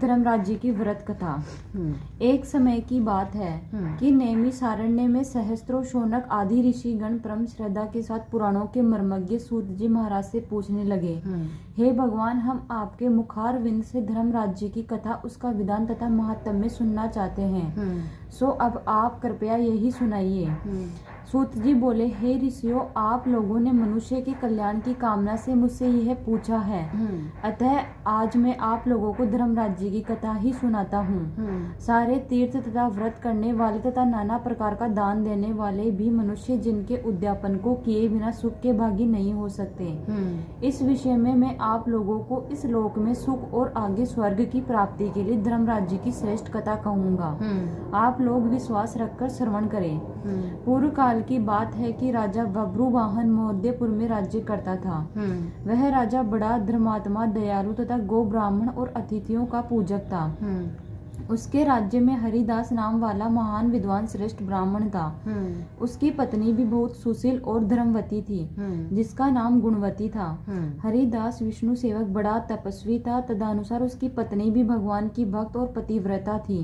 धर्मराज जी की व्रत कथा। एक समय की बात है कि नैमिषारण्य में सहस्त्रों शौनक आदि ऋषिगण परम श्रद्धा के साथ पुराणों के मर्मज्ञ सूत जी महाराज से पूछने लगे, हे भगवान, हम आपके मुखारविंद से धर्मराज जी की कथा, उसका विधान तथा महात्म्य सुनना चाहते हैं। सो अब आप कृपया यही सुनाइए। सूत जी बोले, हे ऋषियों, आप लोगों ने मनुष्य के कल्याण की कामना से मुझसे यह पूछा है, अतः आज मैं आप लोगों को धर्मराज जी की कथा ही सुनाता हूँ। सारे तीर्थ तथा व्रत करने वाले तथा नाना प्रकार का दान देने वाले भी मनुष्य जिनके उद्यापन को किए बिना सुख के भागी नहीं हो सकते। इस विषय में मैं आप लोगों को इस लोक में सुख और आगे स्वर्ग की प्राप्ति के लिए धर्मराज जी की श्रेष्ठ कथा कहूँगा। आप लोग विश्वास रखकर श्रवण करें। पूर्व काल की बात है कि राजा बब्रुवाहन महोदयपुर में राज्य करता था। वह राजा बड़ा धर्मात्मा, दयालु तथा गो ब्राह्मण और अतिथियों का पूजक था। उसके राज्य में हरिदास नाम वाला महान विद्वान श्रेष्ठ ब्राह्मण था। उसकी पत्नी भी बहुत सुशील और धर्मवती थी, जिसका नाम गुणवती था। हरिदास विष्णु सेवक बड़ा तपस्वी था। तदनुसार उसकी पत्नी भी भगवान की भक्त और पतिव्रता थी।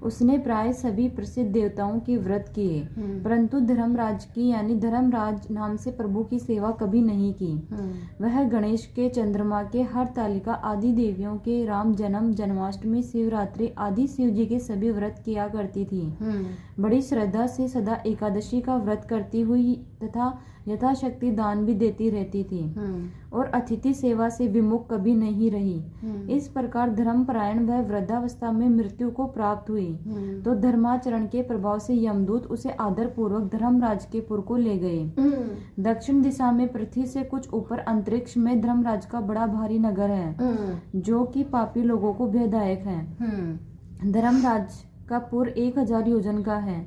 उसने प्राय सभी प्रसिद्ध देवताओं के व्रत किए, परंतु धर्मराज की यानी धर्मराज नाम से प्रभु की सेवा कभी नहीं की। वह गणेश के, चंद्रमा के, हरतालिका आदि देवियों के, राम जन्म, जन्माष्टमी, शिवरात्रि आदि शिव जी के सभी व्रत किया करती थी। बड़ी श्रद्धा से सदा एकादशी का व्रत करती हुई तथा यथाशक्ति दान भी देती रहती थी और अतिथि सेवा से विमुख कभी नहीं रही। इस प्रकार धर्मपरायण वह वृद्धावस्था में मृत्यु को प्राप्त हुई तो धर्माचरण के प्रभाव से यमदूत उसे आदर पूर्वक धर्मराज के पुर को ले गए। दक्षिण दिशा में पृथ्वी से कुछ ऊपर अंतरिक्ष में धर्मराज का बड़ा भारी नगर है, जो कि पापी लोगों को भयदायक है। धर्मराज का पुर 1000 योजन का है।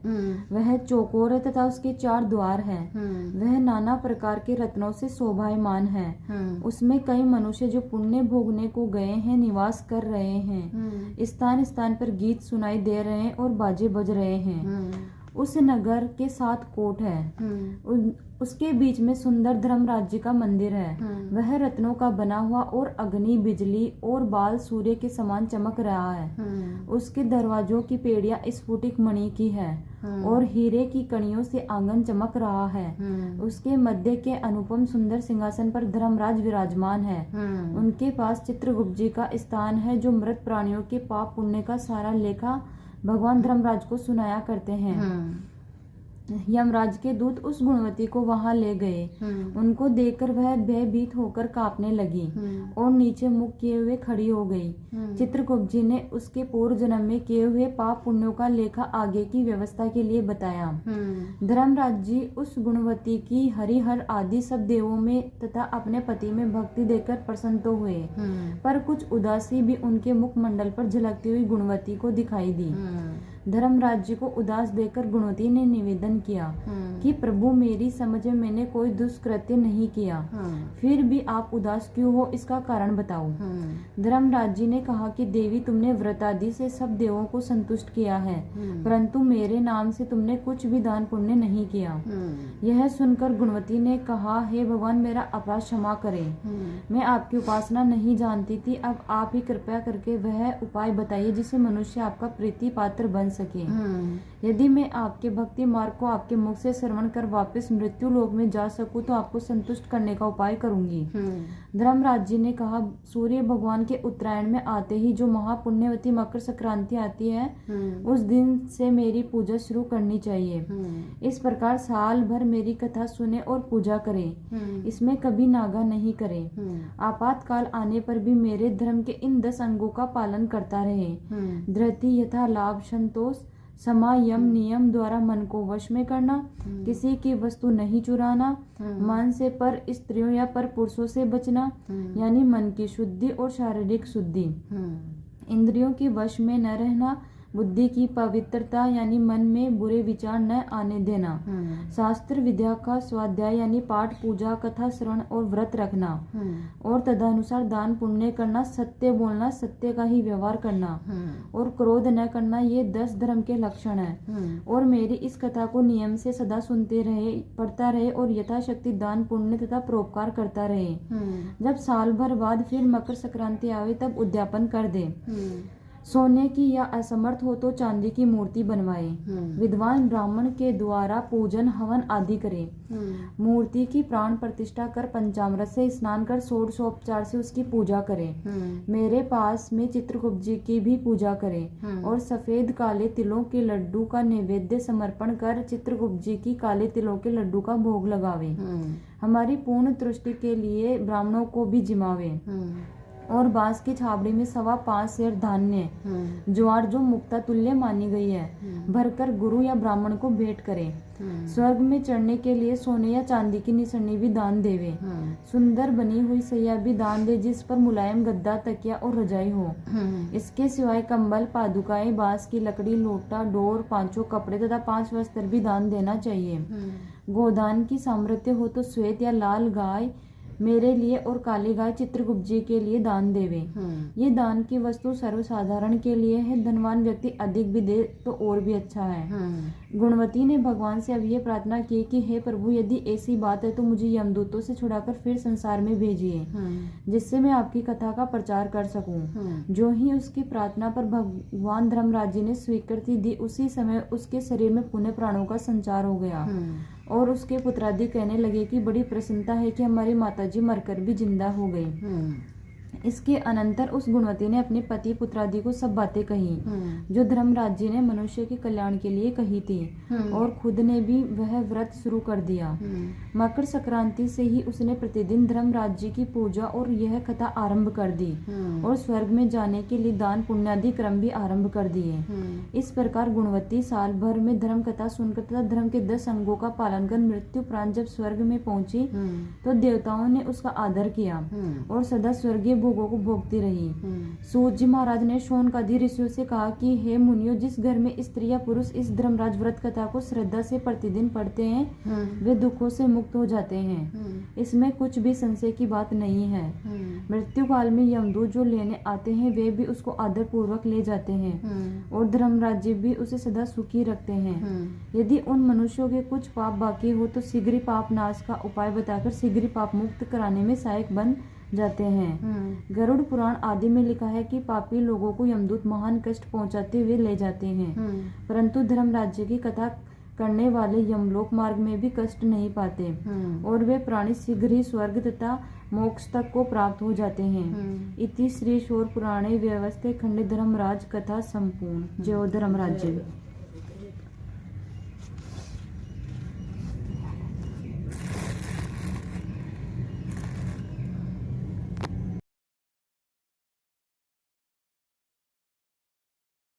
वह चौकोर है तथा उसके 4 द्वार हैं। वह नाना प्रकार के रत्नों से शोभायमान है। उसमें कई मनुष्य जो पुण्य भोगने को गए हैं निवास कर रहे हैं। स्थान स्थान पर गीत सुनाई दे रहे हैं और बाजे बज रहे हैं। उस नगर के 7 कोट है। उसके बीच में सुंदर धर्मराज जी का मंदिर है। वह रत्नों का बना हुआ और अग्नि, बिजली और बाल सूर्य के समान चमक रहा है। उसके दरवाजों की पेड़ियां स्फुटिक मणि की है और हीरे की कणियों से आंगन चमक रहा है। उसके मध्य के अनुपम सुंदर सिंहासन पर धर्मराज विराजमान है। उनके पास चित्रगुप्त जी का स्थान है, जो मृत प्राणियों के पाप पुण्य का सारा लेखा भगवान धर्मराज को सुनाया करते हैं। यमराज के दूत उस गुणवती को वहां ले गए। उनको देखकर वह भयभीत होकर कांपने लगी और नीचे मुख किए हुए खड़ी हो गई। चित्रगुप्त जी ने उसके पूर्व जन्म में किए हुए पाप पुण्यों का लेखा आगे की व्यवस्था के लिए बताया। धर्मराज जी उस गुणवती की हरिहर आदि सब देवों में तथा अपने पति में भक्ति देखकर प्रसन्न तो हुए, पर कुछ उदासी भी उनके मुखमंडल पर झलकती हुई गुणवती को दिखाई दी। धर्मराज जी को उदास देखकर गुणवती ने निवेदन किया कि प्रभु, मेरी समझ में मैंने कोई दुष्कृत्य नहीं किया, फिर भी आप उदास क्यों हो, इसका कारण बताओ। धर्मराज जी ने कहा कि देवी, तुमने व्रतादि से सब देवों को संतुष्ट किया है, परंतु मेरे नाम से तुमने कुछ भी दान पुण्य नहीं किया। यह सुनकर गुणवती ने कहा, हे भगवान, मेरा अपराध क्षमा करें। मैं आपकी उपासना नहीं जानती थी। अब आप ही कृपया करके वह उपाय बताइए जिससे मनुष्य आपका प्रीति पात्र बन सके। यदि मैं आपके भक्ति मार्ग को आपके मुख से श्रवण कर वापस मृत्यु लोक में जा सकूं तो आपको संतुष्ट करने का उपाय करूंगी। धर्मराज जी ने कहा, सूर्य भगवान के उत्तरायण में आते ही जो महापुण्यवती मकर संक्रांति आती है, उस दिन से मेरी पूजा शुरू करनी चाहिए। इस प्रकार साल भर मेरी कथा सुने और पूजा करें। इसमें कभी नागा नहीं करें। आपातकाल आने पर भी मेरे धर्म के इन 10 अंगों का पालन करता रहे। धृति, यथा, लाभ, संतोष, समा, यम, नियम द्वारा मन को वश में करना, किसी की वस्तु नहीं चुराना, मन से पर स्त्रियों या पर पुरुषों से बचना, यानी मन की शुद्धि और शारीरिक शुद्धि, इंद्रियों के वश में न रहना, बुद्धि की पवित्रता यानी मन में बुरे विचार न आने देना, शास्त्र विद्या का स्वाध्याय यानी पाठ, पूजा, कथा श्रवण और व्रत रखना, और तदनुसार दान पुण्य करना, सत्य बोलना, सत्य का ही व्यवहार करना और क्रोध न करना, ये 10 धर्म के लक्षण हैं। और मेरी इस कथा को नियम से सदा सुनते रहे, पढ़ता रहे और यथाशक्ति दान पुण्य तथा परोपकार करता रहे। जब साल भर बाद फिर मकर संक्रांति आवे तब उद्यापन कर दे। सोने की या असमर्थ हो तो चांदी की मूर्ति बनवाए। विद्वान ब्राह्मण के द्वारा पूजन हवन आदि करे। मूर्ति की प्राण प्रतिष्ठा कर पंचामृत से स्नान कर षोडशोपचार से उसकी पूजा करे। मेरे पास में चित्रगुप्त जी की भी पूजा करे और सफेद काले तिलों के लड्डू का नैवेद्य समर्पण कर चित्रगुप्त जी की काले तिलों के लड्डू का भोग लगावे। हमारी पूर्ण तुष्टि के लिए ब्राह्मणों को भी जिमावे और बांस की छाबड़ी में 5.25 सेर धान्य ज्वार जो मुक्ता तुल्य मानी गई है भरकर गुरु या ब्राह्मण को भेंट करे। स्वर्ग में चढ़ने के लिए सोने या चांदी की निसरनी भी दान देवे। सुंदर बनी हुई सैया भी दान दे जिस पर मुलायम गद्दा तकिया और रजाई हो। इसके सिवाय कंबल पादुकाएं बांस की लकड़ी लोटा डोर 5 कपड़े तथा 5 वस्त्र भी दान देना चाहिए। गोदान की सामर्थ्य हो तो श्वेत या लाल गाय मेरे लिए और काली गाय चित्रगुप्त जी के लिए दान देवे। ये दान की वस्तु सर्वसाधारण के लिए है, धनवान व्यक्ति अधिक भी दे तो और भी अच्छा है। गुणवती ने भगवान से अब ये प्रार्थना की कि हे प्रभु, यदि ऐसी बात है तो मुझे यमदूतों से छुड़ाकर फिर संसार में भेजिए जिससे मैं आपकी कथा का प्रचार कर सकूं। जो ही उसकी प्रार्थना पर भगवान धर्मराज जी ने स्वीकृति दी उसी समय उसके शरीर में पुण्य प्राणों का संचार हो गया और उसके पुत्रादि कहने लगे कि बड़ी प्रसन्नता है कि हमारी माताजी मरकर भी जिंदा हो गई। इसके अनंतर उस गुणवती ने अपने पति पुत्रादि को सब बातें कही जो धर्मराज जी ने मनुष्य के कल्याण के लिए कही थी और खुद ने भी वह व्रत शुरू कर दिया। मकर संक्रांति से ही उसने प्रतिदिन धर्मराज जी की पूजा और यह कथा आरंभ कर दी और स्वर्ग में जाने के लिए दान पुण्यादि क्रम भी आरंभ कर दिए। इस प्रकार गुणवती साल भर में धर्म कथा सुनकर तथा धर्म के 10 अंगों का पालन कर मृत्यु प्रांत जब स्वर्ग में पहुंची तो देवताओं ने उसका आदर किया और सदा स्वर्गीय भोगों को भोगती रही। सूत जी महाराज ने शौनकादि ऋषियों से कहा कि हे मुनियों, जिस घर में स्त्री या पुरुष इस धर्मराज व्रत कथा को श्रद्धा से प्रतिदिन पढ़ते हैं वे दुखों से मुक्त हो जाते हैं। इसमें कुछ भी संशय की बात नहीं है। मृत्यु काल में यमदूत जो लेने आते हैं वे भी उसको आदर पूर्वक ले जाते हैं और धर्मराज जी भी उसे सदा सुखी रखते हैं। यदि उन मनुष्यों के कुछ पाप बाकी हो तो शीघ्र पाप नाश का उपाय बताकर शीघ्र पाप मुक्त कराने में सहायक बन जाते हैं। गरुड़ पुराण आदि में लिखा है कि पापी लोगों को यमदूत महान कष्ट पहुंचाते हुए ले जाते हैं, परंतु धर्म राज्य की कथा करने वाले यमलोक मार्ग में भी कष्ट नहीं पाते और वे प्राणी शीघ्र ही स्वर्ग तथा मोक्ष तक को प्राप्त हो जाते हैं। इति श्री शोर पुराणे व्यवस्थे खंडे धर्मराज कथा संपूर्ण। जय धर्मराज।